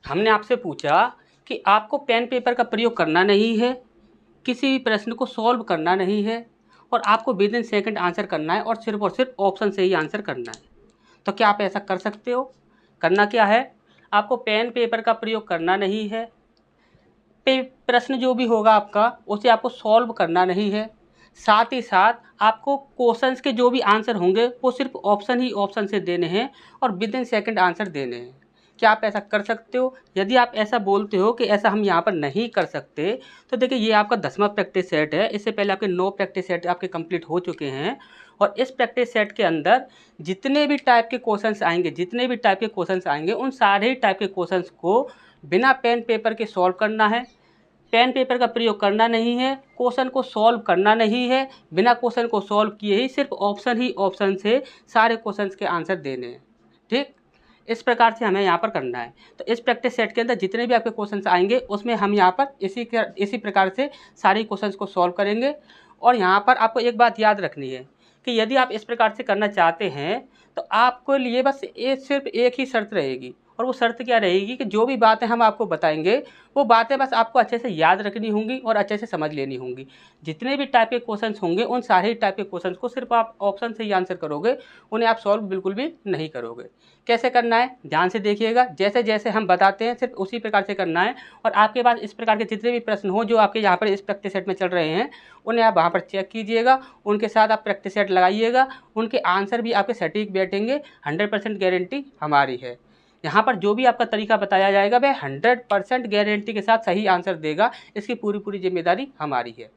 हमने आपसे पूछा कि आपको पेन पेपर का प्रयोग करना नहीं है, किसी भी प्रश्न को सॉल्व करना नहीं है और आपको विद इन सेकंड आंसर करना है और सिर्फ ऑप्शन से ही आंसर करना है। तो क्या आप ऐसा कर सकते हो? करना क्या है, आपको पेन पेपर का प्रयोग करना नहीं है, प्रश्न जो भी होगा आपका उसे आपको सॉल्व करना नहीं है, साथ ही साथ आपको क्वेश्चंस के जो भी आंसर होंगे वो सिर्फ ऑप्शन से देने हैं और विद इन सेकंड आंसर देने हैं। क्या आप ऐसा कर सकते हो? यदि आप ऐसा बोलते हो कि ऐसा हम यहाँ पर नहीं कर सकते तो देखिए ये आपका 10वां प्रैक्टिस सेट है। इससे पहले आपके 9 प्रैक्टिस सेट आपके कंप्लीट हो चुके हैं और इस प्रैक्टिस सेट के अंदर जितने भी टाइप के क्वेश्चंस आएंगे उन सारे टाइप के क्वेश्चंस को बिना पेन पेपर के सॉल्व करना है। पेन पेपर का प्रयोग करना नहीं है, क्वेश्चन को सॉल्व करना नहीं है, बिना क्वेश्चन को सॉल्व किए ही सिर्फ ऑप्शन से सारे क्वेश्चंस के आंसर देने हैं। ठीक, इस प्रकार से हमें यहाँ पर करना है। तो इस प्रैक्टिस सेट के अंदर जितने भी आपके क्वेश्चंस आएंगे उसमें हम यहाँ पर इसी प्रकार से सारे क्वेश्चंस को सॉल्व करेंगे। और यहाँ पर आपको एक बात याद रखनी है कि यदि आप इस प्रकार से करना चाहते हैं तो आपको लिए बस सिर्फ एक ही शर्त रहेगी और वो शर्त क्या रहेगी कि जो भी बातें हम आपको बताएंगे वो बातें बस आपको अच्छे से याद रखनी होंगी और अच्छे से समझ लेनी होंगी। जितने भी टाइप के क्वेश्चंस होंगे उन सारे टाइप के क्वेश्चंस को सिर्फ आप ऑप्शन से ही आंसर करोगे, उन्हें आप सॉल्व बिल्कुल भी नहीं करोगे। कैसे करना है ध्यान से देखिएगा, जैसे जैसे हम बताते हैं सिर्फ उसी प्रकार से करना है। और आपके पास इस प्रकार के जितने भी प्रश्न हो जो आपके यहाँ पर इस प्रैक्टिस सेट में चल रहे हैं उन्हें आप वहाँ पर चेक कीजिएगा, उनके साथ आप प्रैक्टिस सेट लगाइएगा, उनके आंसर भी आपके सटीक बैठेंगे। 100% गारंटी हमारी है। यहाँ पर जो भी आपका तरीका बताया जाएगा वह 100% गारंटी के साथ सही आंसर देगा, इसकी पूरी जिम्मेदारी हमारी है।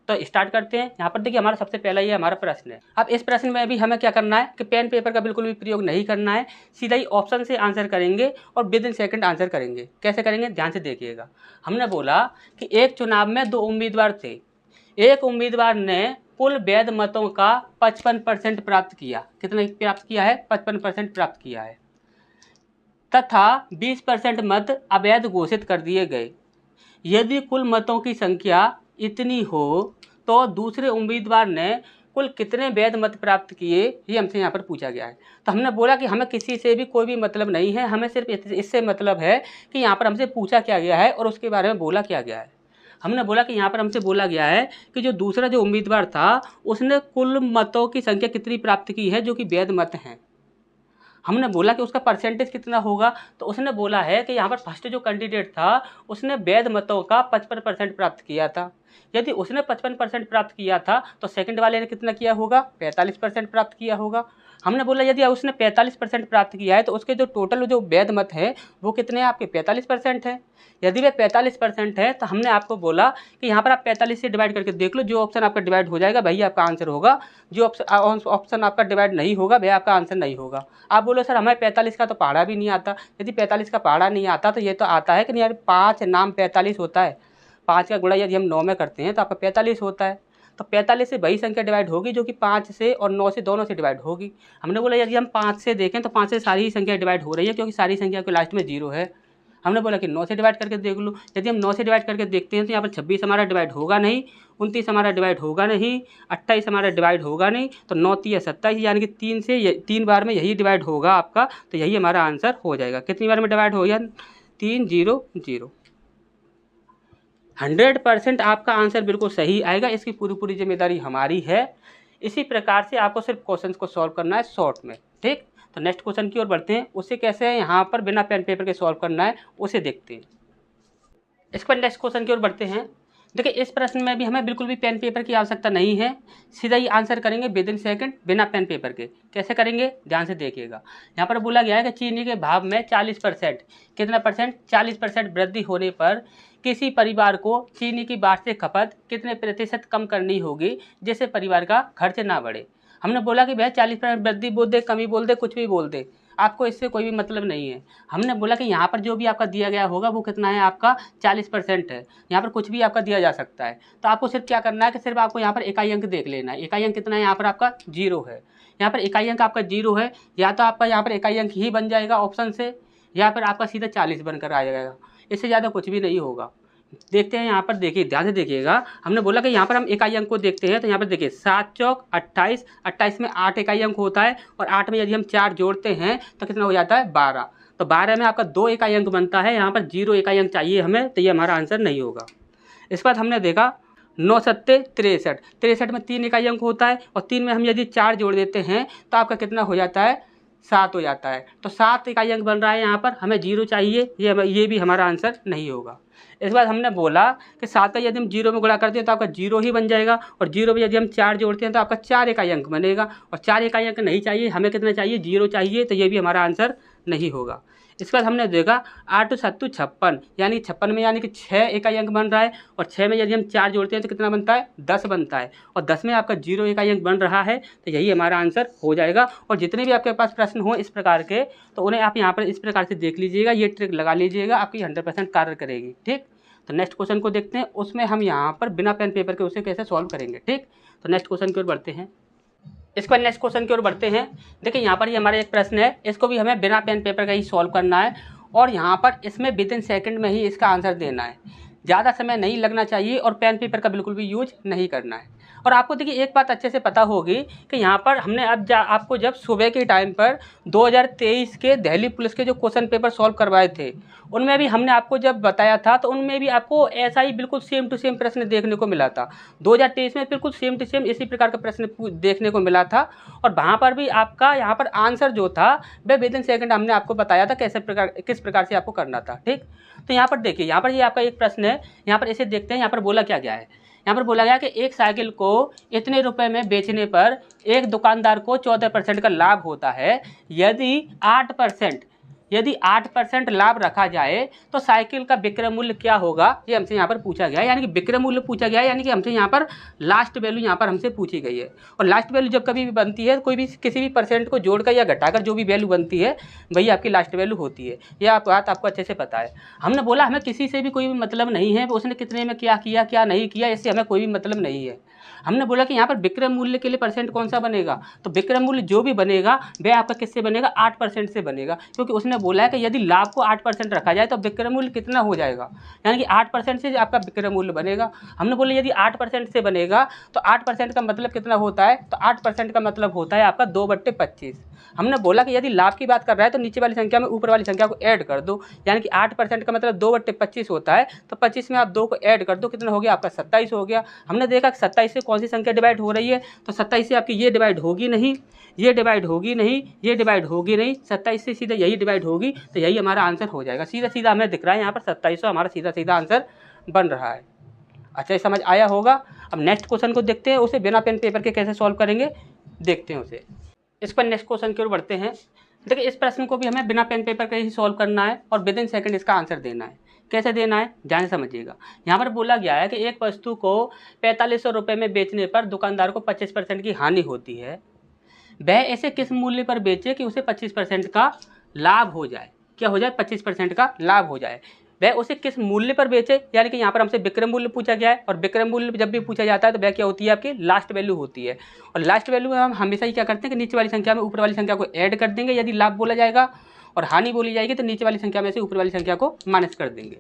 तो स्टार्ट करते हैं। यहाँ पर देखिए हमारा सबसे पहला ये हमारा प्रश्न है। अब इस प्रश्न में भी हमें क्या करना है कि पेन पेपर का बिल्कुल भी प्रयोग नहीं करना है, सीधा ही ऑप्शन से आंसर करेंगे और विद इन सेकंड आंसर करेंगे। कैसे करेंगे ध्यान से देखिएगा। हमने बोला कि एक चुनाव में 2 उम्मीदवार थे, एक उम्मीदवार ने कुल वैध मतों का 55% प्राप्त किया। कितना प्राप्त किया है? 55% प्राप्त किया है तथा 20% मत अवैध घोषित कर दिए गए। यदि कुल मतों की संख्या इतनी हो तो दूसरे उम्मीदवार ने कुल कितने वैध मत प्राप्त किए, ये हमसे यहाँ पर पूछा गया है। तो हमने बोला कि हमें किसी से भी कोई भी मतलब नहीं है, हमें सिर्फ इससे मतलब है कि यहाँ पर हमसे पूछा क्या गया है और उसके बारे में बोला क्या गया है। हमने बोला कि यहाँ पर हमसे बोला गया है कि जो दूसरा जो उम्मीदवार था उसने कुल मतों की संख्या कितनी प्राप्त की है जो कि वैध मत हैं। हमने बोला कि उसका परसेंटेज कितना होगा, तो उसने बोला है कि यहाँ पर फर्स्ट जो कैंडिडेट था उसने वैध मतों का 55% प्राप्त किया था। यदि उसने 55% प्राप्त किया था तो सेकंड वाले ने कितना किया होगा? 45% प्राप्त किया होगा। हमने बोला यदि उसने 45% प्राप्त किया है तो उसके जो टोटल जो वैध मत है वो कितने हैं? आपके 45% है। यदि वे 45% है तो हमने आपको बोला कि यहाँ पर आप 45 से डिवाइड करके देख लो, जो ऑप्शन आपका डिवाइड हो जाएगा वही आपका आंसर होगा, जो ऑप्शन आपका डिवाइड नहीं होगा वह आपका आंसर नहीं होगा। आप बोलो सर हमें 45 का तो पहाड़ा भी नहीं आता। यदि 45 का पहाड़ा नहीं आता तो ये तो आता है कि नहीं यार 5 नाम 45 होता है, 5 का गुणा यदि हम 9 में करते हैं तो आपका 45 होता है। तो 45 से वही संख्या डिवाइड होगी जो कि 5 से और 9 से दोनों से डिवाइड होगी। हमने बोला यदि हम 5 से देखें तो 5 से सारी ही संख्या डिवाइड हो रही है क्योंकि सारी संख्या के लास्ट में 0 है। हमने बोला कि 9 से डिवाइड करके देख लो। यदि हम 9 से डिवाइड करके देखते हैं तो यहाँ पर 26 हमारा डिवाइड होगा नहीं, 29 हमारा डिवाइड होगा नहीं, 28 हमारा डिवाइड होगा नहीं, तो 9 3 27 यानी कि 3 बार में यही डिवाइड होगा आपका, तो यही हमारा आंसर हो जाएगा। कितनी बार में डिवाइड हो गया? 3 0 0। 100% आपका आंसर बिल्कुल सही आएगा, इसकी पूरी जिम्मेदारी हमारी है। इसी प्रकार से आपको सिर्फ क्वेश्चंस को सॉल्व करना है शॉर्ट में। ठीक, तो नेक्स्ट क्वेश्चन की ओर बढ़ते हैं। उसे कैसे है यहाँ पर बिना पेन पेपर के सॉल्व करना है उसे देखते हैं। इसके बाद नेक्स्ट क्वेश्चन की ओर बढ़ते हैं। देखिए इस प्रश्न में भी हमें बिल्कुल भी पेन पेपर की आवश्यकता नहीं है, सीधा ही आंसर करेंगे विद इन सेकंड बिना पेन पेपर के। कैसे करेंगे ध्यान से देखिएगा। यहाँ पर बोला गया है कि चीनी के भाव में 40% कितना परसेंट? 40% वृद्धि होने पर किसी परिवार को चीनी की वार्षिक खपत कितने प्रतिशत कम करनी होगी जिससे परिवार का खर्च ना बढ़े। हमने बोला कि भैया 40% वृद्धि बोल दे, कमी बोल दे, कुछ भी बोल दे, आपको इससे कोई भी मतलब नहीं है। हमने बोला कि यहाँ पर जो भी आपका दिया गया होगा वो कितना है? आपका 40% है। यहाँ पर कुछ भी आपका दिया जा सकता है, तो आपको सिर्फ क्या करना है कि सिर्फ आपको यहाँ पर इकाई अंक देख लेना है। इकाई अंक कितना है? यहाँ पर आपका 0 है। यहाँ पर इकाई अंक आपका 0 है, या तो आपका यहाँ पर इकाई अंक ही बन जाएगा ऑप्शन से, या फिर आपका सीधा 40 बनकर आ जाएगा, इससे ज़्यादा कुछ भी नहीं होगा। देखते हैं यहाँ पर, देखिए ध्यान से देखिएगा। हमने बोला कि यहाँ पर हम इकाई अंक को देखते हैं, तो यहाँ पर देखिए 7 चौक 28 में 8 इकाई अंक होता है और 8 में यदि हम 4 जोड़ते हैं तो कितना हो जाता है? 12। तो 12 में आपका 2 इकाई अंक बनता है, यहाँ पर 0 इकाई अंक चाहिए हमें, तो ये हमारा आंसर नहीं होगा। इस बाद हमने देखा 9 सत्ते 63, 63 में 3 इकाई अंक होता है और 3 में हम यदि 4 जोड़ देते हैं तो आपका कितना हो जाता है, 7 हो जाता है। तो 7 इकाई अंक बन रहा है, यहाँ पर हमें 0 चाहिए, ये भी हमारा आंसर नहीं होगा। इस बार हमने बोला कि 7 का यदि हम 0 में गुणा करते हैं तो आपका 0 ही बन जाएगा, और 0 में यदि हम 4 जोड़ते हैं तो आपका 4 इकाई अंक बनेगा, और 4 इकाई अंक नहीं चाहिए, हमें कितना चाहिए, 0 चाहिए, तो ये भी हमारा आंसर नहीं होगा। इसके बाद हमने देखा 8 सत्तू 56, यानी 56 में यानी कि 6 इकाई अंक बन रहा है, और 6 में यदि हम 4 जोड़ते हैं तो कितना बनता है, 10 बनता है, और 10 में आपका 0 इकाई अंक बन रहा है, तो यही हमारा आंसर हो जाएगा। और जितने भी आपके पास प्रश्न हो इस प्रकार के, तो उन्हें आप यहाँ पर इस प्रकार से देख लीजिएगा, ये ट्रिक लगा लीजिएगा, आपकी 100% कार्य करेगी। ठीक, तो नेक्स्ट क्वेश्चन को देखते हैं, उसमें हम यहाँ पर बिना पेन पेपर के उसे कैसे सॉल्व करेंगे। ठीक, तो नेक्स्ट क्वेश्चन की ओर बढ़ते हैं। इसके बाद नेक्स्ट क्वेश्चन की ओर बढ़ते हैं। देखिए यहाँ पर ये हमारा एक प्रश्न है, इसको भी हमें बिना पेन पेपर का ही सॉल्व करना है, और यहाँ पर इसमें विदिन सेकंड में ही इसका आंसर देना है, ज़्यादा समय नहीं लगना चाहिए, और पेन पेपर का बिल्कुल भी यूज नहीं करना है। और आपको देखिए एक बात अच्छे से पता होगी कि यहाँ पर हमने आपको जब सुबह के टाइम पर 2023 के दिल्ली पुलिस के जो क्वेश्चन पेपर सॉल्व करवाए थे, उनमें भी हमने आपको जब बताया था तो उनमें भी आपको ऐसा ही बिल्कुल सेम टू सेम प्रश्न देखने को मिला था। 2023 में बिल्कुल सेम टू सेम इसी प्रकार का प्रश्न देखने को मिला था, और वहाँ पर भी आपका यहाँ पर आंसर जो था वह विदिन सेकंड हमने आपको बताया था किस प्रकार से आपको करना था। ठीक, तो यहाँ पर देखिए, यहाँ पर ये आपका एक प्रश्न है, यहाँ पर इसे देखते हैं। यहाँ पर बोला क्या गया है, यहाँ पर बोला गया कि एक साइकिल को इतने रुपए में बेचने पर एक दुकानदार को 14% का लाभ होता है। यदि 8% लाभ रखा जाए तो साइकिल का विक्रय मूल्य क्या होगा, ये हमसे यहाँ पर पूछा गया है। यानी कि विक्रय मूल्य पूछा गया है, यानी कि हमसे यहाँ पर लास्ट वैल्यू यहाँ पर हमसे पूछी गई है। और लास्ट वैल्यू जब कभी भी बनती है, कोई भी किसी भी परसेंट को जोड़कर या घटाकर जो भी वैल्यू बनती है वही आपकी लास्ट वैल्यू होती है। यह बात आपको अच्छे से पता है। हमने बोला हमें किसी से भी कोई भी मतलब नहीं है, उसने कितने में क्या किया क्या नहीं किया, इससे हमें कोई भी मतलब नहीं है। हमने बोला कि यहाँ पर विक्रय मूल्य के लिए परसेंट कौन सा बनेगा, तो विक्रय मूल्य जो भी बनेगा वह आपका किससे बनेगा, 8% से बनेगा, क्योंकि उसने बोला है कि यदि लाभ को 8% रखा जाए तो विक्रय मूल्य कितना हो जाएगा, यानी कि 8% से आपका विक्रय मूल्य बनेगा। हमने बोला यदि 8% से बनेगा तो 8% का मतलब कितना होता है, तो 8% का मतलब होता है आपका 2/25। हमने बोला कि यदि लाभ की बात कर रहा है तो नीचे वाली संख्या में ऊपर वाली संख्या को ऐड कर दो, यानी कि 8% का मतलब 2/25 होता है, तो 25 में आप 2 को ऐड कर दो, कितना हो गया आपका 27 हो गया। हमने देखा कि 27 से कौन सी संख्या डिवाइड हो रही है, तो 27 से आपकी ये डिवाइड होगी नहीं, ये डिवाइड होगी नहीं, ये डिवाइड होगी नहीं, 27 से सीधा यही डिवाइड होगी, तो यही हमारा आंसर हो जाएगा। सीधा सीधा हमें दिख रहा है यहाँ पर 2700 हमारा सीधा सीधा आंसर बन रहा है। अच्छा, ये समझ आया होगा। अब नेक्स्ट क्वेश्चन को देखते हैं, उसे बिना पेन पेपर के कैसे सॉल्व करेंगे, देखते हैं उसे। इस पर नेक्स्ट क्वेश्चन की ओर बढ़ते हैं। देखिए इस प्रश्न को भी हमें बिना पेन पेपर के ही सॉल्व करना है, और विदिन सेकंड इसका आंसर देना है। कैसे देना है ध्यान से समझिएगा। यहाँ पर बोला गया है कि एक वस्तु को 4500 रुपये में बेचने पर दुकानदार को 25% की हानि होती है। वह ऐसे किस मूल्य पर बेचे कि उसे 25% का लाभ हो जाए। क्या हो जाए, 25% का लाभ हो जाए। वह उसे किस मूल्य पर बेचे, यानी कि यहाँ पर हमसे विक्रय मूल्य पूछा गया है, और विक्रय मूल्य जब भी पूछा जाता है तो वह क्या होती है, आपकी लास्ट वैल्यू होती है। और लास्ट वैल्यू में हम हमेशा ही क्या करते हैं कि नीचे वाली संख्या में ऊपर वाली संख्या को ऐड कर देंगे यदि लाभ बोला जाएगा, और हानि बोली जाएगी तो नीचे वाली संख्या में से ऊपर वाली संख्या को माइनस कर देंगे।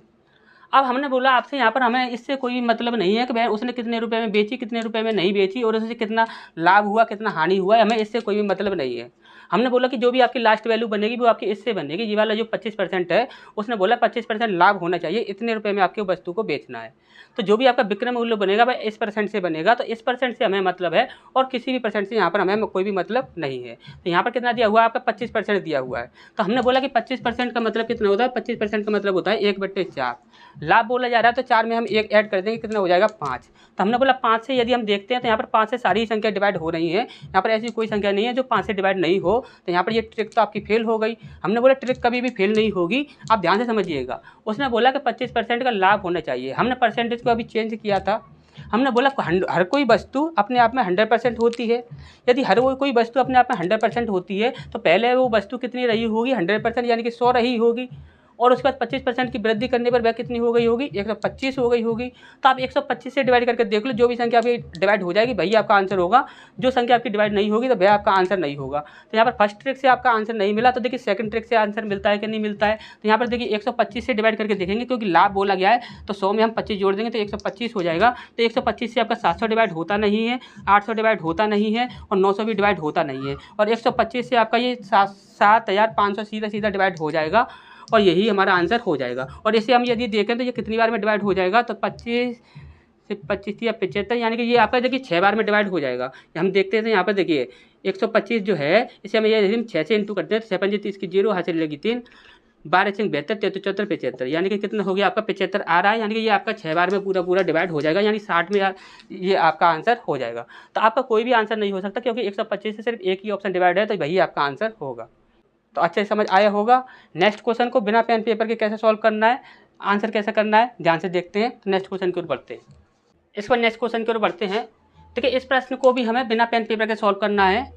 अब हमने बोला आपसे यहाँ पर हमें इससे कोई मतलब नहीं है कि वह उसने कितने रुपए में बेची, कितने रुपए में नहीं बेची, और उससे कितना लाभ हुआ कितना हानि हुआ है, हमें इससे कोई भी मतलब नहीं है। हमने बोला कि जो भी आपकी लास्ट वैल्यू बनेगी वो आपकी इससे बनेगी, ये वाला जो 25% है उसने बोला 25% लाभ होना चाहिए, इतने रुपए में आपकी वस्तु को बेचना है। तो जो भी आपका विक्रय मूल्य बनेगा वह इस % से बनेगा, तो इस % से हमें मतलब है, और किसी भी % से यहाँ पर हमें कोई भी मतलब नहीं है। तो यहाँ पर कितना दिया हुआ है, आपका 25% दिया हुआ है। तो हमने बोला कि 25% का मतलब कितना होता है, 25% का मतलब होता है 1/4। लाभ बोला जा रहा है तो 4 में हम 1 ऐड कर देंगे, कितना हो जाएगा 5। तो हमने बोला 5 से यदि हम देखते हैं तो यहाँ पर 5 से सारी संख्या डिवाइड हो रही है, यहाँ पर ऐसी कोई संख्या नहीं है जो 5 से डिवाइड नहीं हो, तो यहाँ पर ये ट्रिक तो आपकी फेल हो गई। हमने बोला ट्रिक कभी भी फेल नहीं होगी, आप ध्यान से समझिएगा। उसने बोला कि 25% का लाभ होना चाहिए, हमने परसेंटेज को अभी चेंज किया था। हमने बोला हर कोई वस्तु अपने आप में 100% होती है। यदि हर कोई वस्तु अपने आप में 100% होती है तो पहले वो वस्तु कितनी रही होगी, 100%, यानी कि 100 रही होगी। और उसके बाद 25% की वृद्धि करने पर वह कितनी हो गई होगी, 125 हो गई होगी। तो आप 125 से डिवाइड करके देख लो, जो भी संख्या आपकी डिवाइड हो जाएगी वही आपका आंसर होगा। जो संख्या आपकी डिवाइड नहीं होगी तो वह आपका आंसर नहीं होगा। तो यहाँ पर फर्स्ट ट्रिक से आपका आंसर नहीं मिला, तो देखिए सेकंड ट्रिक से आंसर मिलता है कि नहीं मिलता है। तो यहाँ पर देखिए 125 से डिवाइड करके देखेंगे, क्योंकि लाभ बोला गया है तो 100 में हम 25 जोड़ देंगे तो 125 हो जाएगा। तो 125 से आपका 700 डिवाइड होता नहीं है, 800 डिवाइड होता नहीं है और 900 भी डिवाइड होता नहीं है। और 125 से आपका ये 7500 सीधा सीधा डिवाइड हो जाएगा और यही हमारा आंसर हो जाएगा। और इसे हम यदि देखें तो ये कितनी बार में डिवाइड हो जाएगा, तो 25 से 25 या 75, यानी कि ये आपका देखिए 6 बार में डिवाइड हो जाएगा। हम देखते थे यहाँ पर देखिए 125 जो है इसे हम ये 6 से इंटू करते हैं तो 6 5 30 की 0 हाथ से लेगी 3, 12 6 72, 73 74 75, यानी कि कितना हो गया आपका 75 आ रहा है। यानी कि ये आपका 6 बार में पूरा पूरा डिवाइड हो जाएगा, यानी 60 में ये आपका आंसर हो जाएगा। तो आपका कोई भी आंसर नहीं हो सकता, क्योंकि 125 से सिर्फ एक ही ऑप्शन डिवाइड है, तो वही आपका आंसर होगा। तो अच्छे से समझ आया होगा। नेक्स्ट क्वेश्चन को बिना पेन पेपर के कैसे सॉल्व करना है, आंसर कैसे करना है, ध्यान से देखते हैं। तो नेक्स्ट क्वेश्चन की ओर बढ़ते हैं। इस पर नेक्स्ट क्वेश्चन की ओर बढ़ते हैं। देखिए इस प्रश्न को भी हमें बिना पेन पेपर के सॉल्व करना है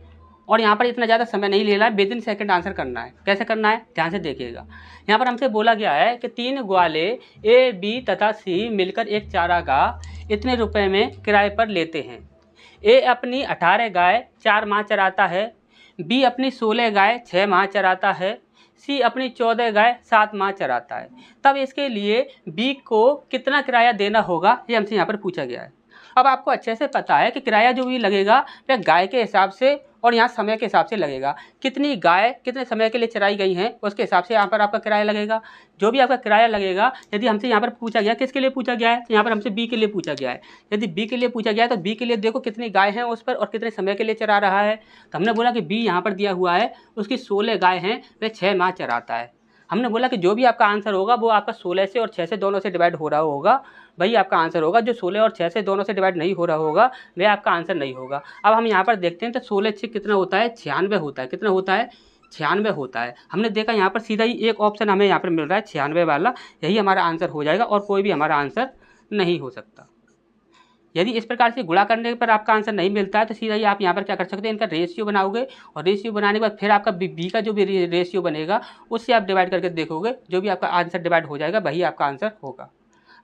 और यहाँ पर इतना ज़्यादा समय नहीं लेना है, विद इन सेकंड आंसर करना है। कैसे करना है ध्यान से देखिएगा। यहाँ पर हमसे बोला गया है कि 3 ग्वाले ए, बी तथा सी मिलकर एक चारागाह इतने रुपए में किराए पर लेते हैं। ए अपनी 18 गाय 4 माह चराता है, बी अपनी 16 गाय 6 माह चराता है, सी अपनी 14 गाय 7 माह चराता है। तब इसके लिए बी को कितना किराया देना होगा, ये हमसे यहाँ पर पूछा गया है। अब आपको अच्छे से पता है कि किराया जो भी लगेगा वह गाय के हिसाब से और यहाँ समय के हिसाब से लगेगा। कितनी गाय कितने समय के लिए चराई गई हैं उसके हिसाब से यहाँ पर आपका किराया लगेगा। जो भी आपका किराया लगेगा, यदि हमसे यहाँ पर पूछा गया किसके लिए पूछा गया है, तो यहाँ पर हमसे बी के लिए पूछा गया है। यदि बी के लिए पूछा गया है तो बी के लिए देखो कितनी गाय हैं उस पर और कितने समय के लिए चरा रहा है। तो हमने बोला कि बी यहाँ पर दिया हुआ है, उसकी 16 गाय हैं, वह 6 माह चराता है। हमने बोला कि जो भी आपका आंसर होगा वो आपका 16 से और 6 से दोनों से डिवाइड हो रहा होगा, वही आपका आंसर होगा। जो 16 और 6 से दोनों से डिवाइड नहीं हो रहा होगा वह आपका आंसर नहीं होगा। अब हम यहाँ पर देखते हैं तो 16 से कितना होता है, 96 होता है। कितना होता है, 96 होता है। हमने देखा यहाँ पर सीधा ही एक ऑप्शन हमें यहाँ पर मिल रहा है 96 वाला, यही हमारा आंसर हो जाएगा और कोई भी हमारा आंसर नहीं हो सकता। यदि इस प्रकार से गुणा करने पर आपका आंसर नहीं मिलता है तो सीधा ही आप यहाँ पर क्या कर सकते हैं, इनका रेशियो बनाओगे और रेशियो बनाने के बाद फिर आपका बी का जो भी रेशियो बनेगा उससे आप डिवाइड करके देखोगे, जो भी आपका आंसर डिवाइड हो जाएगा वही आपका आंसर होगा।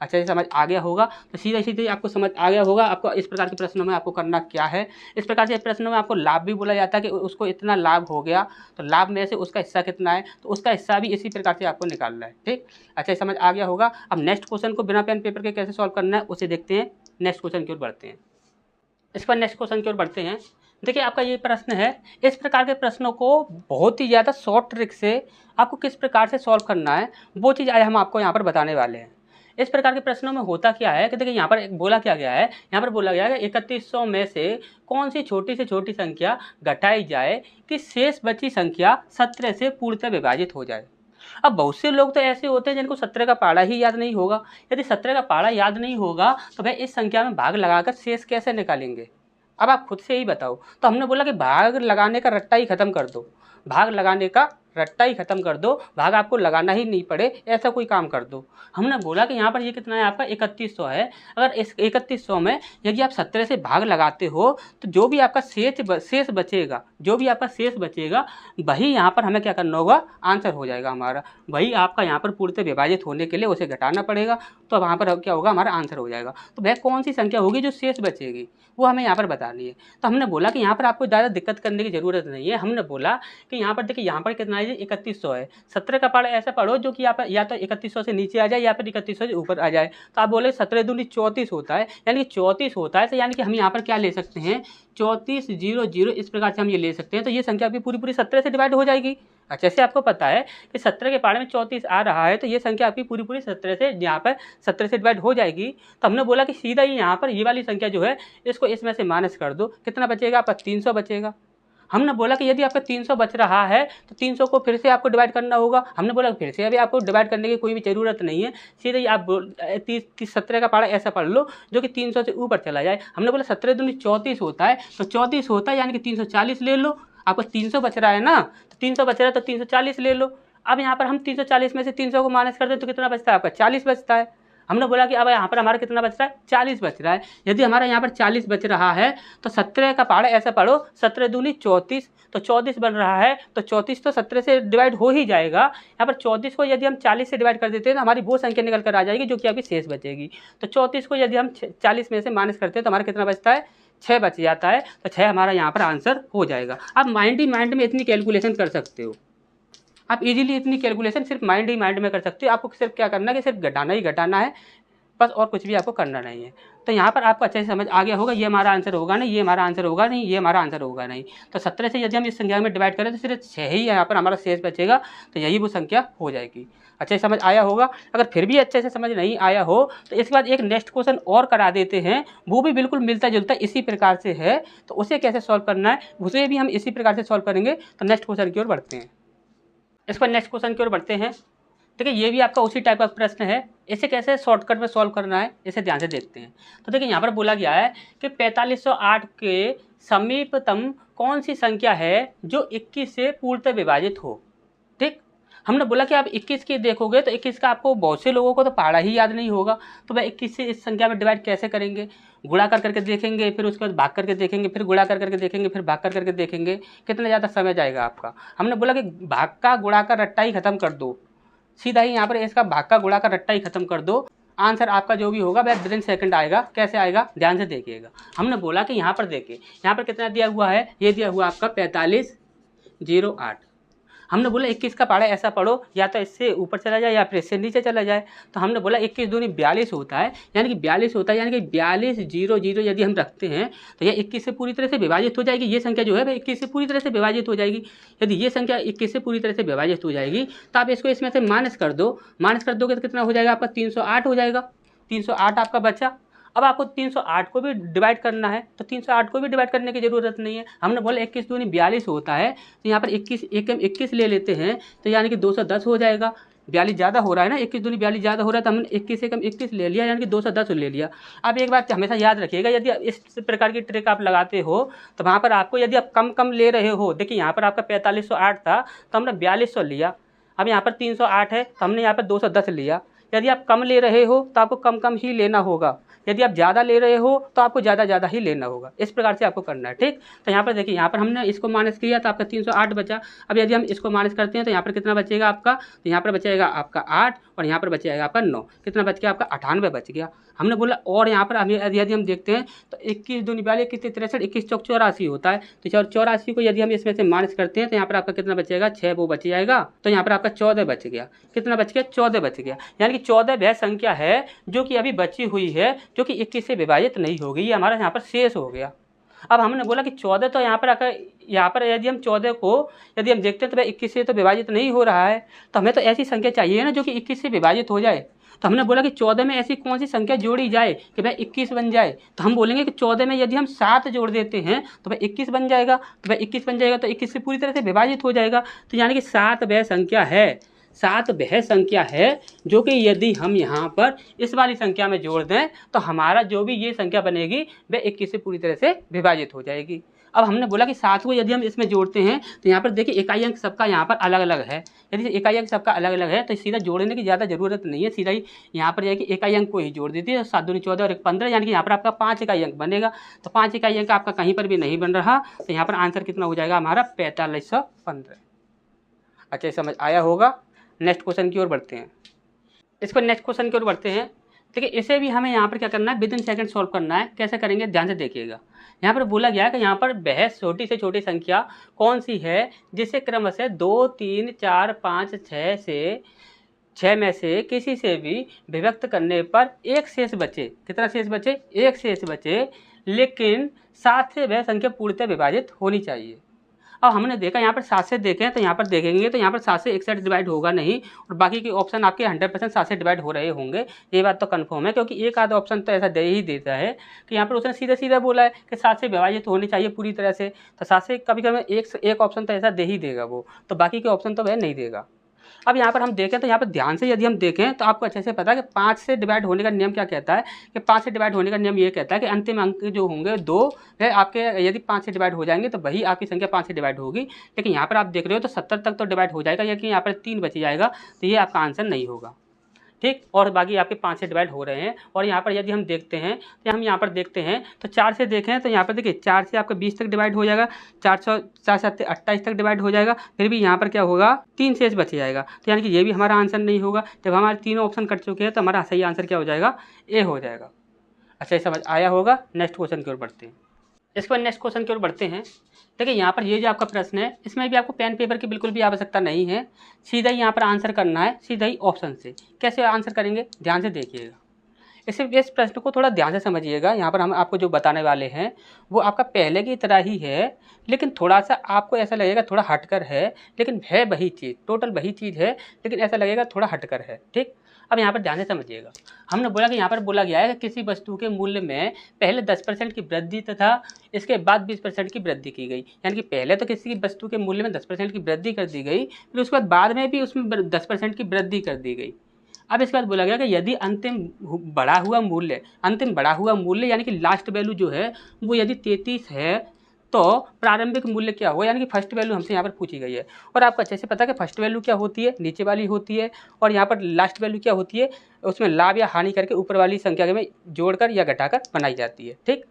अच्छा, ये समझ आ गया होगा। तो सीधा सीधे आपको समझ आ गया होगा आपको इस प्रकार के प्रश्नों में आपको करना क्या है। इस प्रकार से प्रश्नों में आपको लाभ भी बोला जाता है कि उसको इतना लाभ हो गया, तो लाभ में से उसका हिस्सा कितना है, तो उसका हिस्सा भी इसी प्रकार से आपको निकालना है। ठीक, अच्छा, ये समझ आ गया होगा। अब नेक्स्ट क्वेश्चन को बिना पेन पेपर के कैसे सॉल्व करना है उसे देखते हैं। नेक्स्ट क्वेश्चन की ओर बढ़ते हैं। इस पर नेक्स्ट क्वेश्चन की ओर बढ़ते हैं। देखिए आपका ये प्रश्न है, इस प्रकार के प्रश्नों को बहुत ही ज़्यादा शॉर्ट ट्रिक से आपको किस प्रकार से सॉल्व करना है वो चीज़ आज हम आपको यहाँ पर बताने वाले हैं। इस प्रकार के प्रश्नों में होता क्या है कि देखिए यहाँ पर बोला क्या गया है, यहाँ पर बोला गया है 3100 में से कौन सी छोटी से छोटी संख्या घटाई जाए कि शेष बची संख्या 17 से पूर्णतः विभाजित हो जाए। अब बहुत से लोग तो ऐसे होते हैं जिनको 17 का पाड़ा ही याद नहीं होगा। यदि 17 का पाड़ा याद नहीं होगा तो भाई इस संख्या में भाग लगाकर शेष कैसे निकालेंगे, अब आप खुद से ही बताओ। तो हमने बोला कि भाग लगाने का रट्टा ही खत्म कर दो, भाग लगाने का रट्टा ही खत्म कर दो, भाग आपको लगाना ही नहीं पड़े, ऐसा कोई काम कर दो। हमने बोला कि यहाँ पर ये कितना है आपका 3100 है। अगर इस 3100 में यदि आप 17 से भाग लगाते हो तो जो भी आपका शेष बचेगा, जो भी आपका शेष बचेगा वही यहाँ पर हमें क्या करना होगा, आंसर हो जाएगा हमारा। वही आपका यहाँ पर पूर्णतः विभाजित होने के लिए उसे घटाना पड़ेगा, तो वहाँ पर क्या होगा, हमारा आंसर हो जाएगा। तो वह कौन सी संख्या होगी जो शेष बचेगी वो हमें यहाँ पर बतानी है। तो हमने बोला कि यहाँ पर आपको ज़्यादा दिक्कत करने की ज़रूरत नहीं है। हमने बोला कि यहाँ पर देखिए यहाँ पर कितना है, 3100 है। 17 का पाड़ा ऐसा पढ़ो जो कि यहाँ पर या तो 3100 से नीचे आ जाए या फिर 3100 से ऊपर आ जाए। तो आप बोले 17 दूनी 34 होता है, यानी कि 34 होता है। तो यानी कि हम यहाँ पर क्या ले सकते हैं, 3400, इस प्रकार से हम ये ले सकते हैं। तो ये संख्या आपकी पूरी पूरी 17 से डिवाइड हो जाएगी। अच्छा, जैसे आपको पता है कि 17 के पाड़े में 34 आ रहा है, तो ये संख्या आपकी पूरी पूरी 17 से यहाँ पर 17 से डिवाइड हो जाएगी। तो हमने बोला कि सीधा ही यहाँ पर ये वाली संख्या जो है इसको इसमें से माइनस कर दो। कितना बचेगा आपका, 300 बचेगा। हमने बोला कि यदि आपका 300 बच रहा है तो 300 को फिर से आपको डिवाइड करना होगा। हमने बोला फिर से अभी आपको डिवाइड करने की कोई भी ज़रूरत नहीं है, सीधे ही आप 17 का पाड़ा ऐसा पढ़ लो जो कि 300 से ऊपर चला जाए। हमने बोला 17 दूनी 34 होता है, तो 34 होता है यानी कि 340 ले लो। आपको 300 बच रहा है ना, तो 300 बच रहा है तो 340 ले लो। अब यहाँ पर हम 340 में से 300 को माइनस करते हैं तो कितना बचता है आपका, 40 बचता है। हमने बोला कि अब यहाँ पर हमारा कितना बच रहा है, 40 बच रहा है। यदि हमारा यहाँ पर 40 बच रहा है तो 17 का पहाड़ ऐसा पढ़ो, 17 दूनी 34, तो 34 बन रहा है, तो 34 तो 17 से डिवाइड हो ही जाएगा। यहाँ पर 34 को यदि हम 40 से डिवाइड कर देते हैं तो हमारी वो संख्या निकल कर आ जाएगी जो कि आपकी शेष बचेगी। तो 34 को यदि हम 40 में से माइनस करते हैं तो हमारा कितना बचता है, 6 बच जाता है। तो 6 हमारा यहाँ पर आंसर हो जाएगा। आप माइंड ही माइंड में इतनी कैलकुलेशन कर सकते हो, आप इजीली इतनी कैलकुलेशन सिर्फ माइंड ही माइंड में कर सकते हो। आपको सिर्फ क्या करना है कि सिर्फ घटाना ही घटाना है बस, और कुछ भी आपको करना नहीं है। तो यहाँ पर आपको अच्छे से समझ आ गया होगा, ये हमारा आंसर होगा नहीं, ये हमारा आंसर होगा नहीं, ये हमारा आंसर होगा नहीं। तो 17 से यदि हम इस संख्या में डिवाइड करें तो सिर्फ 6 ही यहाँ पर हमारा शेष बचेगा, तो यही वो संख्या हो जाएगी। अच्छे से समझ आया होगा। अगर फिर भी अच्छे से समझ नहीं आया हो तो इसके बाद एक नेक्स्ट क्वेश्चन और करा देते हैं, वो भी बिल्कुल मिलता जुलता इसी प्रकार से है। तो उसे कैसे सॉल्व करना है उसे भी हम इसी प्रकार से सॉल्व करेंगे। तो नेक्स्ट क्वेश्चन की ओर बढ़ते हैं। इसके बाद नेक्स्ट क्वेश्चन की ओर बढ़ते हैं। देखिए ये भी आपका उसी टाइप का प्रश्न है, इसे कैसे शॉर्टकट में सॉल्व करना है इसे ध्यान से देखते हैं। तो देखिए यहाँ पर बोला गया है कि 4508 के समीपतम कौन सी संख्या है जो 21 से पूर्णतः विभाजित हो। ठीक, हमने बोला कि आप 21 की देखोगे तो 21 का आपको बहुत से लोगों को तो पहाड़ा ही याद नहीं होगा, तो वह 21 से इस संख्या में डिवाइड कैसे करेंगे। गुणा कर करके देखेंगे, फिर उसके बाद भाग करके देखेंगे, फिर गुणा कर करके देखेंगे, फिर भाग कर करके देखेंगे, कितना ज़्यादा समय जाएगा आपका। हमने बोला कि भाग का गुणा का रट्टा ही खत्म कर दो, सीधा ही यहाँ पर इसका भाग का गुणा का रट्टा ही खत्म कर दो। आंसर आपका जो भी होगा वह विदिन सेकंड आएगा। कैसे आएगा ध्यान से देखिएगा। हमने बोला कि यहाँ पर देखिए, यहाँ पर कितना दिया हुआ है, ये दिया हुआ आपका 4508। हमने बोला 21 का पहाड़ा ऐसा पढ़ो, या तो इससे ऊपर चला जाए या फिर इससे नीचे चला जाए। तो हमने बोला 21 दूनी 42 होता है, यानी कि 42 होता है, यानी कि 4200 यदि हम रखते हैं तो यह 21 से पूरी तरह से विभाजित हो जाएगी। ये संख्या जो है वह 21 से पूरी तरह से विभाजित हो जाएगी। यदि ये संख्या 21 से पूरी तरह से विभाजित हो जाएगी तो आप इसको इसमें से माइनस कर दो। माइनस कर दोगे तो कितना हो जाएगा आपका, 308 हो जाएगा। 308 आपका बचा। अब आपको 308 को भी डिवाइड करना है, तो 308 को भी डिवाइड करने की जरूरत नहीं है। हमने बोला 21 दूनी 42 होता है, तो यहाँ पर 21 ले लेते हैं, तो यानी कि 210 हो जाएगा। 42 ज़्यादा हो रहा है ना, 21 दूनी 42 ज़्यादा हो रहा है, तो हमने 21 से कम 21 ले लिया, यानी कि 210 ले लिया। अब एक बात हमेशा याद रखिएगा, यदि इस प्रकार की ट्रिक आप लगाते हो तो वहाँ पर आपको, यदि आप कम कम ले रहे हो, देखिए यहाँ पर आपका 4508 था तो हमने 4200 लिया। अब यहाँ पर 308 है तो हमने यहाँ पर 210 लिया। यदि आप कम ले रहे हो तो आपको कम कम ही लेना होगा, यदि आप ज़्यादा ले रहे हो तो आपको ज़्यादा ही लेना होगा। इस प्रकार से आपको करना है। ठीक, तो यहाँ पर देखिए, यहाँ पर हमने इसको माइनस किया तो आपका 308 बचा। अब यदि हम इसको माइनस करते हैं तो यहाँ पर कितना बचेगा आपका, तो यहाँ पर बचेगा आपका 8 और यहाँ पर बचेगा आपका 9। कितना बच गया आपका, 98 बच गया। हमने बोला और यहाँ पर यदि हम देखते हैं तो 21 दूनी 42, 21 63, 21 चौक 84 होता है। तो 84 को यदि हम इसमें से माइनस करते हैं तो यहाँ पर आपका कितना बचेगा, 6 वो बच जाएगा। तो यहाँ पर आपका 14 बच गया। कितना बच गया, 14 बच गया। यानी कि 14 वह संख्या है जो कि अभी बची हुई है, जो कि 21 से विभाजित नहीं होगी। ये हमारा यहाँ पर शेष हो गया। अब हमने बोला कि 14 तो यहाँ पर यदि हम 14 को यदि हम देखते हैं तो वह 21 से तो विभाजित नहीं हो रहा है, तो हमें तो ऐसी संख्या चाहिए ना जो कि 21 से विभाजित हो जाए। तो हमने बोला कि 14 में ऐसी कौन सी संख्या जोड़ी जाए कि वह 21 बन जाए। तो हम बोलेंगे कि 14 में यदि हम 7 जोड़ देते हैं तो वह 21 बन जाएगा। तो वह 21 बन जाएगा तो 21 से पूरी तरह से विभाजित हो जाएगा। तो यानी कि 7 वह संख्या है, 7 वह संख्या है जो कि यदि हम यहाँ पर इस वाली संख्या में जोड़ दें तो हमारा जो भी ये संख्या बनेगी वह 21 से पूरी तरह से विभाजित हो जाएगी। अब हमने बोला कि 7 को यदि हम इसमें जोड़ते हैं तो यहाँ पर देखिए इकाई अंक सबका यहाँ पर अलग अलग है। यदि इकाई अंक सबका अलग अलग है तो सीधा जोड़ने की ज़्यादा ज़रूरत नहीं है, सीधा ही यहाँ पर जाएगी इकाई अंक को ही जोड़ देती है। 7 दूनी 14 और 1 15, यानी कि यहाँ पर आपका 5 इकाई अंक बनेगा। तो 5 इकाई अंक आपका कहीं पर भी नहीं बन रहा, तो यहाँ पर आंसर कितना हो जाएगा हमारा, 4515। अच्छा समझ आया होगा। नेक्स्ट क्वेश्चन की ओर बढ़ते हैं। इसको नेक्स्ट क्वेश्चन की ओर बढ़ते हैं। देखिए इसे भी हमें यहाँ पर क्या करना है, विदिन सेकंड सॉल्व करना है। कैसे करेंगे ध्यान से देखिएगा। यहाँ पर बोला गया है कि यहाँ पर वह छोटी से छोटी संख्या कौन सी है जिसे क्रम से 2 3 4 5 6 से 6 में से किसी से भी विभक्त करने पर एक शेष बचे। कितना शेष बचे, एक शेष बचे, लेकिन 7 से वह संख्या पूर्णतः विभाजित होनी चाहिए। अब हमने देखा यहाँ पर 7 से देखें तो यहाँ पर देखेंगे तो यहाँ पर 7 से एक साइड डिवाइड होगा नहीं, और बाकी के ऑप्शन आपके 100% 7 से डिवाइड हो रहे होंगे। ये बात तो कंफर्म है, क्योंकि एक आधा ऑप्शन तो ऐसा दे ही देता है कि यहाँ पर उसने सीधा सीधा बोला है कि 7 से विभाजित होनी चाहिए पूरी तरह से। तो 7 से कभी कभी एक ऑप्शन तो ऐसा दे ही देगा वो, तो बाकी के ऑप्शन तो वह नहीं देगा। अब यहाँ पर हम देखें तो यहाँ पर ध्यान से यदि हम देखें तो आपको अच्छे से पता है कि 5 से डिवाइड होने का नियम क्या कहता है, कि 5 से डिवाइड होने का नियम ये कहता है कि अंतिम अंक जो होंगे 2 है आपके, यदि 5 से डिवाइड हो जाएंगे तो वही आपकी संख्या 5 से डिवाइड होगी। लेकिन यहाँ पर आप देख रहे हो तो 70 तक तो डिवाइड हो जाएगा, लेकिन यहाँ पर 3 बच जाएगा, तो ये आपका आंसर नहीं होगा। ठीक। और बाकी आपके 5 से डिवाइड हो रहे हैं। और यहाँ पर यदि हम देखते हैं तो हम यहाँ पर देखते हैं तो 4 से देखें तो यहाँ पर देखिए 4 से आपका 20 तक डिवाइड हो जाएगा, 4 7 28 तक डिवाइड हो जाएगा, फिर भी यहाँ पर क्या होगा 3 शेष बच जाएगा। तो यानी कि ये भी हमारा आंसर नहीं होगा। जब हमारे तीनों ऑप्शन कट चुके हैं तो हमारा सही आंसर क्या हो जाएगा, ए हो जाएगा। अच्छा, ये समझ आया होगा। नेक्स्ट क्वेश्चन की ओर बढ़ते हैं। इसके बाद नेक्स्ट क्वेश्चन की ओर बढ़ते हैं। देखिए यहाँ पर ये जो आपका प्रश्न है इसमें भी आपको पेन पेपर की बिल्कुल भी आवश्यकता नहीं है, सीधा ही यहाँ पर आंसर करना है, सीधा ही ऑप्शन से। कैसे आंसर करेंगे, ध्यान से देखिएगा। इस प्रश्न को थोड़ा ध्यान से समझिएगा। यहाँ पर हम आपको जो बताने वाले हैं वो आपका पहले की तरह ही है, लेकिन थोड़ा सा आपको ऐसा लगेगा थोड़ा हटकर है, लेकिन है वही चीज़, टोटल वही चीज़ है, लेकिन ऐसा लगेगा थोड़ा हटकर है। ठीक। अब यहाँ पर ध्यान से समझिएगा। हमने बोला कि यहाँ पर बोला गया है कि किसी वस्तु के मूल्य में पहले 10% की वृद्धि तथा इसके बाद 20% की वृद्धि की गई। यानी कि पहले तो किसी वस्तु के मूल्य में 10% की वृद्धि कर दी गई, फिर उसके बाद में भी उसमें 10% की वृद्धि कर दी गई। अब इसके बाद बोला गया कि यदि अंतिम बढ़ा हुआ मूल्य यानी कि लास्ट वैल्यू जो है वो यदि 33 है तो प्रारंभिक मूल्य क्या होगा, यानी कि फर्स्ट वैल्यू हमसे यहाँ पर पूछी गई है। और आपको अच्छे से पता है कि फर्स्ट वैल्यू क्या होती है, नीचे वाली होती है, और यहाँ पर लास्ट वैल्यू क्या होती है, उसमें लाभ या हानि करके ऊपर वाली संख्या में जोड़कर या घटाकर बनाई जाती है। ठीक।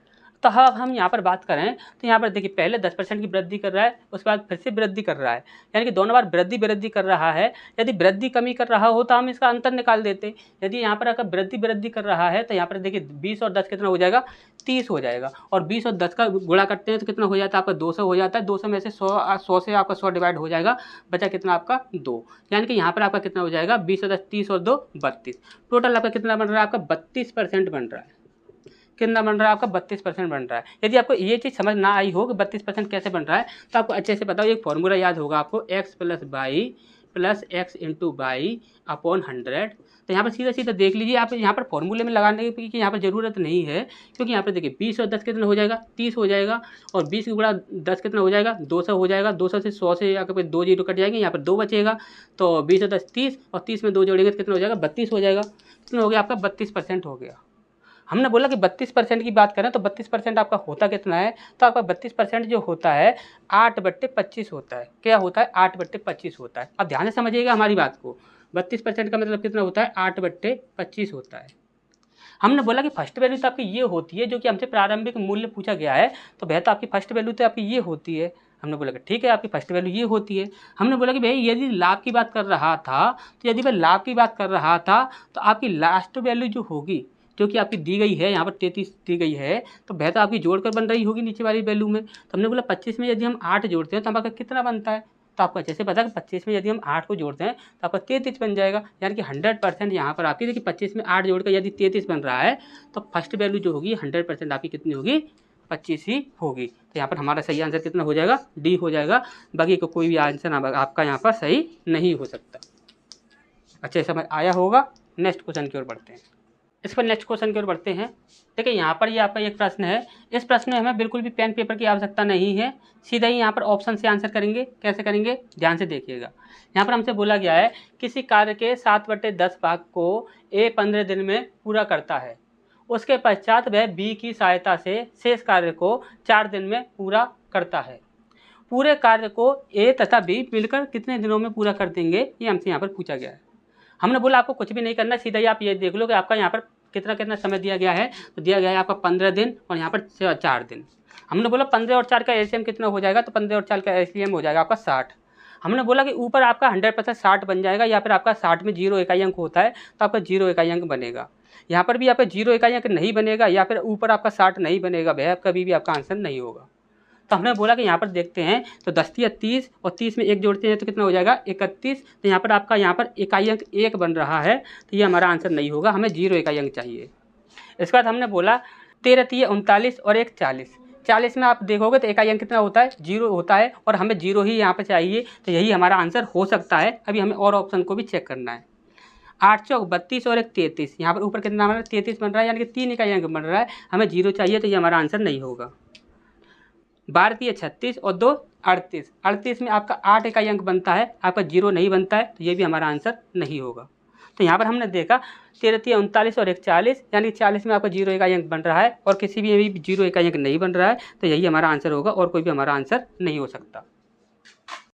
तो अब हम यहाँ पर बात करें तो यहाँ पर देखिए पहले 10% की वृद्धि कर रहा है, उसके बाद फिर से वृद्धि कर रहा है, यानी कि दोनों बार वृद्धि कर रहा है। यदि वृद्धि कमी कर रहा हो तो हम इसका अंतर निकाल देते। यदि यहाँ पर अगर वृद्धि कर रहा है तो यहाँ पर देखिए 20 और 10 कितना हो जाएगा, 30 हो जाएगा। और 20 और 10 का गुणा करते हैं तो कितना हो जाता है आपका 200 हो जाता है। 200 में से 100 से आपका 100 डिवाइड हो जाएगा, बचा कितना आपका 2। यानी कि यहाँ पर आपका कितना हो जाएगा 20 और 10 30 और 2 32। टोटल आपका कितना बन रहा है, आपका 32% बन रहा है। कितना बन रहा है आपका 32% बन रहा है। यदि आपको ये चीज़ समझ ना आई हो कि 32% कैसे बन रहा है तो आपको अच्छे से बताओ, एक फॉर्मूला याद होगा आपको, x + y + x × y upon 100। तो यहाँ पर सीधा सीधा देख लीजिए, आप यहाँ पर फॉर्मूले में लगाने की यहाँ पर ज़रूरत नहीं है, क्योंकि यहाँ पर देखिए 20 और 10 कितना हो जाएगा, 30 हो जाएगा। और 20 के गुणा 10 कितना हो जाएगा, 200 हो जाएगा। 200 से 100 से आपके 2 जीरो कट जाएंगे, यहाँ पर 2 बचेगा। तो 20 और 10 30, और 30 में 2 जोड़ेंगे तो कितना हो जाएगा 32 हो जाएगा। कितना हो गया आपका 32% हो गया। हमने बोला कि 32% की बात करें तो 32% आपका होता कितना है, तो आपका 32% जो होता है 8/25 होता है। क्या होता है, 8/25 होता है। अब ध्यान से समझिएगा हमारी बात को। 32% का मतलब कितना होता है, 8/25 होता है। हमने बोला कि फर्स्ट वैल्यू तो आपकी ये होती है, जो कि हमसे प्रारंभिक मूल्य पूछा गया है, तो भैया तो आपकी फर्स्ट वैल्यू तो आपकी ये होती है। हमने बोला कि ठीक है, आपकी फर्स्ट वैल्यू ये होती है। हमने बोला कि भैया यदि लाभ की बात कर रहा था, तो यदि वह लाभ की बात कर रहा था तो आपकी लास्ट वैल्यू जो होगी, जो कि आपकी दी गई है, यहाँ पर 33 दी गई है, तो बेहतर आपकी जोड़कर बन रही होगी नीचे वाली वैल्यू में। तो हमने बोला 25 में यदि हम 8 जोड़ते हैं तो हमारा कितना बनता है, तो आपको अच्छे से पता है कि 25 में यदि हम 8 को जोड़ते हैं तो आपका 33 बन जाएगा। यानी कि 100% यहाँ पर आपकी देखिए 25 में 8 जोड़कर यदि 33 बन रहा है तो फर्स्ट वैल्यू जो होगी 100% आपकी कितनी होगी, 25 ही होगी। तो यहाँ पर हमारा सही आंसर कितना हो जाएगा, डी हो जाएगा। बाकी को कोई भी आंसर आपका यहाँ पर सही नहीं हो सकता। अच्छे समझ आया होगा। नेक्स्ट क्वेश्चन की ओर बढ़ते हैं। इस पर नेक्स्ट क्वेश्चन की ओर बढ़ते हैं। देखिए यहाँ पर ये आपका एक प्रश्न है। इस प्रश्न में हमें बिल्कुल भी पेन पेपर की आवश्यकता नहीं है, सीधा ही यहाँ पर ऑप्शन से आंसर करेंगे। कैसे करेंगे, ध्यान से देखिएगा। यहाँ पर हमसे बोला गया है किसी कार्य के 7/10 भाग को ए 15 दिन में पूरा करता है, उसके पश्चात वह बी की सहायता से शेष कार्य को 4 दिन में पूरा करता है। पूरे कार्य को ए तथा बी मिलकर कितने दिनों में पूरा कर देंगे, ये हमसे यहाँ पर पूछा गया है। हमने बोला आपको कुछ भी नहीं करना, सीधा ही आप ये देख लो कि आपका यहाँ पर कितना समय दिया गया है। तो दिया गया है आपका 15 दिन और यहाँ पर 4 दिन। हमने बोला 15 और 4 का एलसीएम कितना हो जाएगा, तो 15 और 4 का एलसीएम हो जाएगा आपका 60। हमने बोला कि ऊपर आपका 100% 60 बन जाएगा, या फिर आपका 60 में 0 इकाई अंक होता है तो आपका 0 इकाई अंक बनेगा। यहाँ पर भी आपका 0 इकाई अंक नहीं बनेगा, या फिर ऊपर आपका 60 नहीं बनेगा, भैया कभी भी आपका आंसर नहीं होगा। तो हमने बोला कि यहाँ पर देखते हैं तो 10 या 30 और 30 में 1 जोड़ते हैं तो कितना हो जाएगा 31। तो यहाँ पर आपका यहाँ पर इकाई अंक 1 बन रहा है, तो ये हमारा आंसर नहीं होगा, हमें 0 इकाई अंक चाहिए। इसके बाद हमने बोला 13 × 39 और 1 40। 40 में आप देखोगे तो इकाई अंक कितना होता है, 0 होता है, और हमें 0 ही यहाँ पर चाहिए, तो यही हमारा आंसर हो सकता है। अभी हमें और ऑप्शन को भी चेक करना है। 8 चौक 32 और 1 33। यहाँ पर ऊपर कितना बन रहा है, 33 बन रहा है, यानी कि 3 इकाई अंक बन रहा है, हमें 0 चाहिए, तो ये हमारा आंसर नहीं होगा। 12 × 36 और 2 38। 38 में आपका 8 इकाई अंक बनता है, आपका 0 नहीं बनता है, तो ये भी हमारा आंसर नहीं होगा। तो यहाँ पर हमने देखा 13 × 39 और 1 40, यानी 40 में आपका 0 इकाई अंक बन रहा है और किसी भी 0 इकाई अंक नहीं बन रहा है, तो यही हमारा आंसर होगा और कोई भी हमारा आंसर नहीं हो सकता।